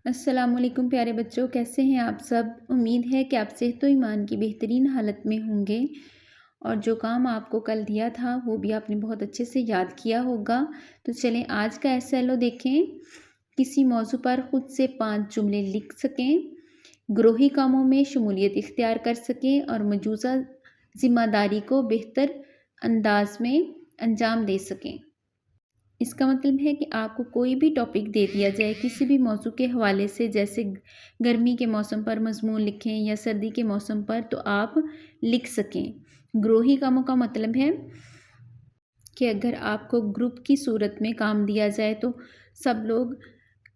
अस्सलामुअलैकुम प्यारे बच्चों, कैसे हैं आप सब। उम्मीद है कि आप सेहत व ईमान की बेहतरीन हालत में होंगे और जो काम आपको कल दिया था वो भी आपने बहुत अच्छे से याद किया होगा। तो चलें आज का एसएलओ देखें। किसी मौजू पर ख़ुद से 5 जुमले लिख सकें, ग्रोही कामों में शमूलियत इख्तियार कर सकें और मौजूदा ज़िम्मेदारी को बेहतर अंदाज में अंजाम दे सकें। इसका मतलब है कि आपको कोई भी टॉपिक दे दिया जाए किसी भी मौजू के हवाले से, जैसे गर्मी के मौसम पर मज़मून लिखें या सर्दी के मौसम पर, तो आप लिख सकें। ग्रोही कामों का मतलब है कि अगर आपको ग्रुप की सूरत में काम दिया जाए तो सब लोग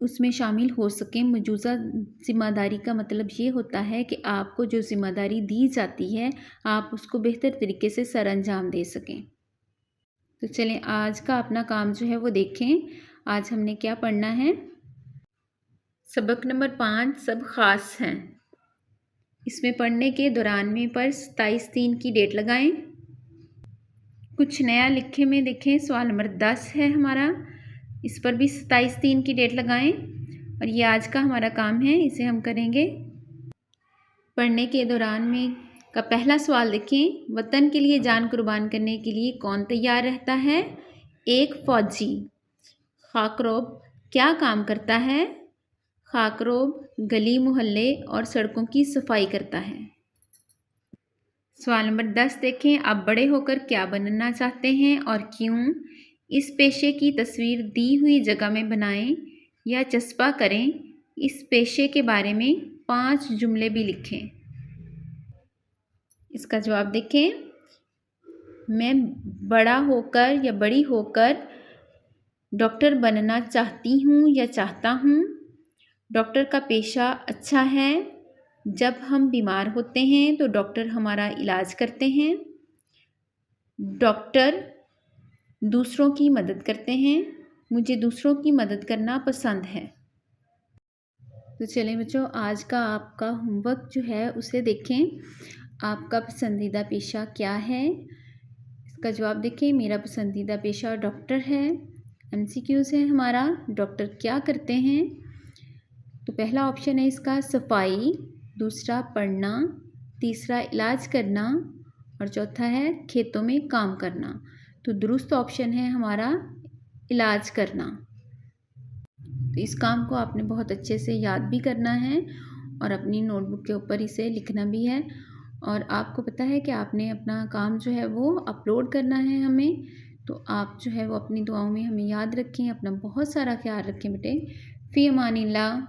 उसमें शामिल हो सकें। मौजूदा ज़िम्मेदारी का मतलब ये होता है कि आपको जो ज़िम्मेदारी दी जाती है आप उसको बेहतर तरीके से सरअंजाम दे सकें। तो चलें आज का अपना काम जो है वो देखें। आज हमने क्या पढ़ना है। सबक नंबर 5 सब ख़ास हैं। इसमें पढ़ने के दौरान में पर 27/3 की डेट लगाएं। कुछ नया लिखे में देखें। सवाल नंबर 10 है हमारा, इस पर भी 27/3 की डेट लगाएं और ये आज का हमारा काम है, इसे हम करेंगे। पढ़ने के दौरान में का पहला सवाल देखें। वतन के लिए जान कुर्बान करने के लिए कौन तैयार रहता है? एक फौजी। खाकरोब क्या काम करता है? खाकरोब गली मोहल्ले और सड़कों की सफाई करता है। सवाल नंबर 10 देखें। आप बड़े होकर क्या बनना चाहते हैं और क्यों? इस पेशे की तस्वीर दी हुई जगह में बनाएं या चस्पा करें। इस पेशे के बारे में 5 जुमले भी लिखें। इसका जवाब देखें। मैं बड़ा होकर या बड़ी होकर डॉक्टर बनना चाहती हूँ या चाहता हूँ। डॉक्टर का पेशा अच्छा है। जब हम बीमार होते हैं तो डॉक्टर हमारा इलाज करते हैं। डॉक्टर दूसरों की मदद करते हैं। मुझे दूसरों की मदद करना पसंद है। तो चलें बच्चों, आज का आपका होमवर्क जो है उसे देखें। आपका पसंदीदा पेशा क्या है? इसका जवाब देखें। मेरा पसंदीदा पेशा डॉक्टर है। एमसीक्यूज़ है हमारा, डॉक्टर क्या करते हैं? तो पहला ऑप्शन है इसका सफाई, दूसरा पढ़ना, तीसरा इलाज करना और चौथा है खेतों में काम करना। तो दुरुस्त ऑप्शन है हमारा इलाज करना। तो इस काम को आपने बहुत अच्छे से याद भी करना है और अपनी नोटबुक के ऊपर इसे लिखना भी है। और आपको पता है कि आपने अपना काम जो है वो अपलोड करना है हमें। तो आप जो है वो अपनी दुआओं में हमें याद रखें। अपना बहुत सारा ख्याल रखें बेटे। फ़ी अमानिल्लाह।